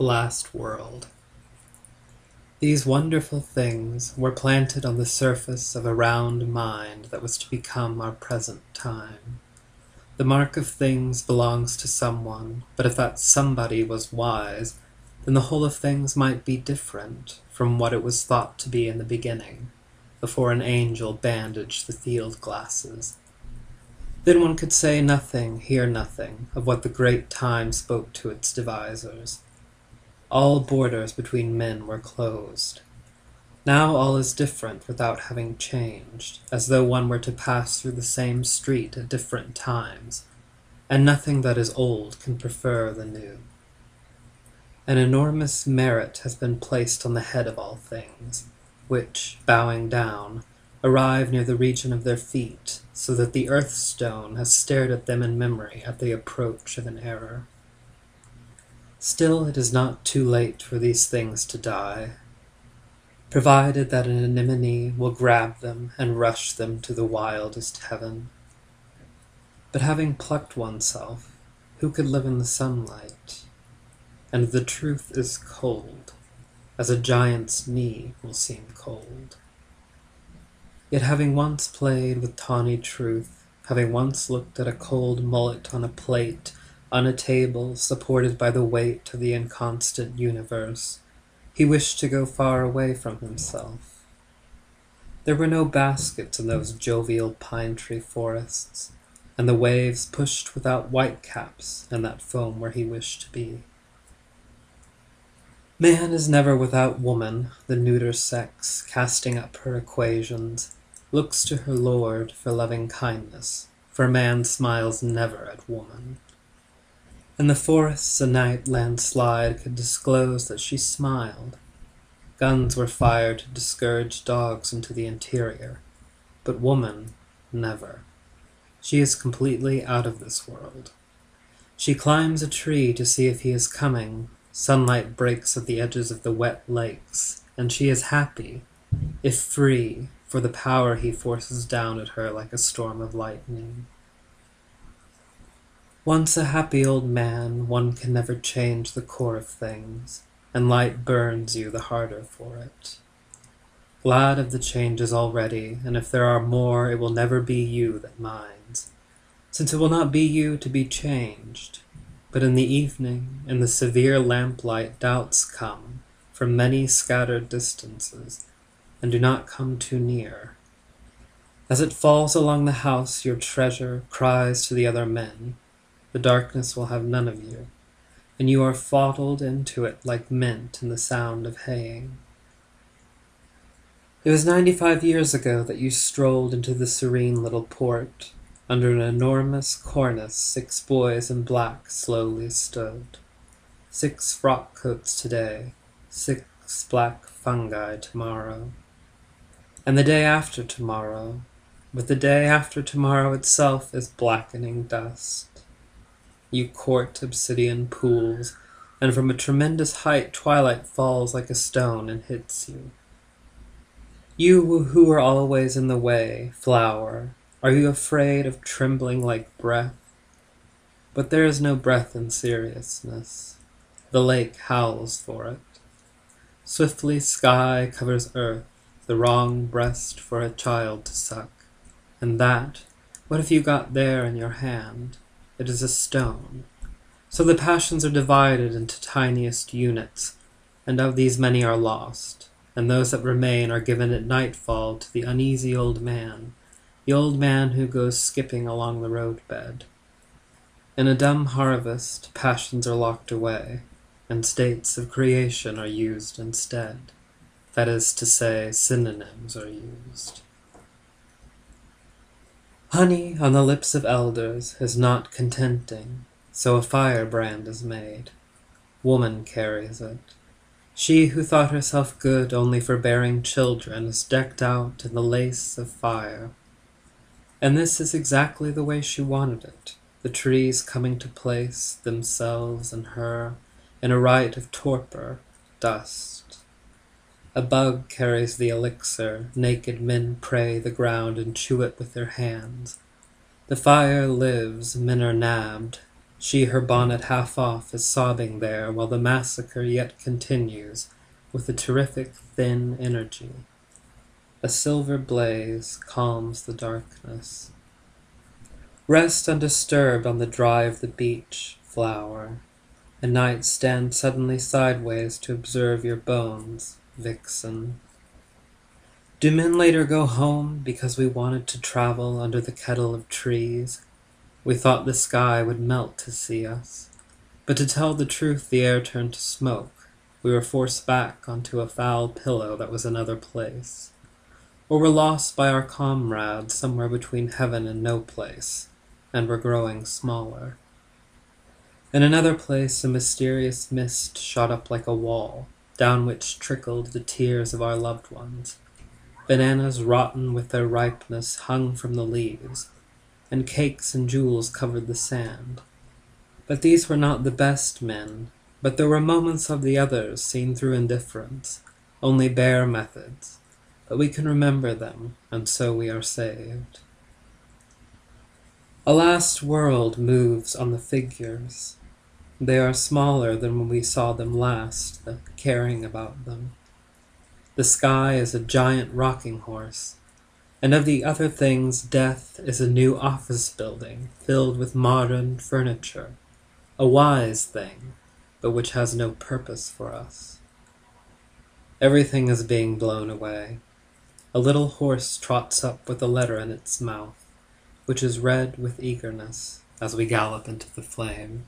The Last World. These wonderful things were planted on the surface of a round mind that was to become our present time. The mark of things belongs to someone, but if that somebody was wise, then the whole of things might be different from what it was thought to be in the beginning, before an angel bandaged the field glasses. Then one could say nothing, hear nothing, of what the great time spoke to its devisers. All borders between men were closed. Now all is different without having changed, as though one were to pass through the same street at different times, and nothing that is old can prefer the new. An enormous merit has been placed on the head of all things, which, bowing down, arrive near the region of their feet, so that the earth stone has stared at them in memory at the approach of an error. Still, it is not too late for these things to die, provided that an anemone will grab them and rush them to the wildest heaven. But having plucked oneself, who could live in the sunlight? And the truth is cold, as a giant's knee will seem cold. Yet having once played with tawny truth, having once looked at a cold mullet on a plate, on a table supported by the weight of the inconstant universe, he wished to go far away from himself. There were no baskets in those jovial pine-tree forests, and the waves pushed without whitecaps in that foam where he wished to be. Man is never without woman, the neuter sex, casting up her equations, looks to her lord for loving kindness, for man smiles never at woman. In the forests a night landslide could disclose that she smiled. Guns were fired to discourage dogs into the interior, but woman, never. She is completely out of this world. She climbs a tree to see if he is coming. Sunlight breaks at the edges of the wet lakes, and she is happy, if free, for the power he forces down at her like a storm of lightning. Once a happy old man, one can never change the core of things, and light burns you the harder for it. Glad of the changes already, and if there are more, it will never be you that minds, since it will not be you to be changed. But in the evening, in the severe lamplight, doubts come from many scattered distances, and do not come too near. As it falls along the house, your treasure cries to the other men. The darkness will have none of you, and you are fodled into it like mint in the sound of haying. It was 95 years ago that you strolled into the serene little port. Under an enormous cornice 6 boys in black slowly stood. 6 frock coats today, 6 black fungi tomorrow. And the day after tomorrow, but the day after tomorrow itself is blackening dust. You court obsidian pools, and from a tremendous height twilight falls like a stone and hits you. You who are always in the way, flower, are you afraid of trembling like breath? But there is no breath in seriousness. The lake howls for it. Swiftly sky covers earth, the wrong breast for a child to suck. And that, what have you got there in your hand? It is a stone. So the passions are divided into tiniest units, and of these many are lost, and those that remain are given at nightfall to the uneasy old man, the old man who goes skipping along the roadbed. In a dumb harvest, passions are locked away, and states of creation are used instead. That is to say, synonyms are used. Honey on the lips of elders is not contenting, so a firebrand is made. Woman carries it. She who thought herself good only for bearing children is decked out in the lace of fire. And this is exactly the way she wanted it, the trees coming to place themselves and her in a rite of torpor, dust. A bug carries the elixir, naked men pray the ground and chew it with their hands. The fire lives, men are nabbed. She, her bonnet half off, is sobbing there, while the massacre yet continues with a terrific thin energy. A silver blaze calms the darkness. Rest undisturbed on the dry of the beach, flower, and night stand suddenly sideways to observe your bones, vixen. Do men later go home because we wanted to travel under the kettle of trees? We thought the sky would melt to see us, but to tell the truth the air turned to smoke. We were forced back onto a foul pillow that was another place. Or were lost by our comrades somewhere between heaven and no place, and were growing smaller. In another place a mysterious mist shot up like a wall, down which trickled the tears of our loved ones. Bananas rotten with their ripeness hung from the leaves, and cakes and jewels covered the sand. But these were not the best men, but there were moments of the others seen through indifference, only bare methods. But we can remember them, and so we are saved. A last world moves on the figures. They are smaller than when we saw them last, the caring about them. The sky is a giant rocking horse, and of the other things death is a new office building filled with modern furniture, a wise thing, but which has no purpose for us. Everything is being blown away. A little horse trots up with a letter in its mouth, which is read with eagerness as we gallop into the flame.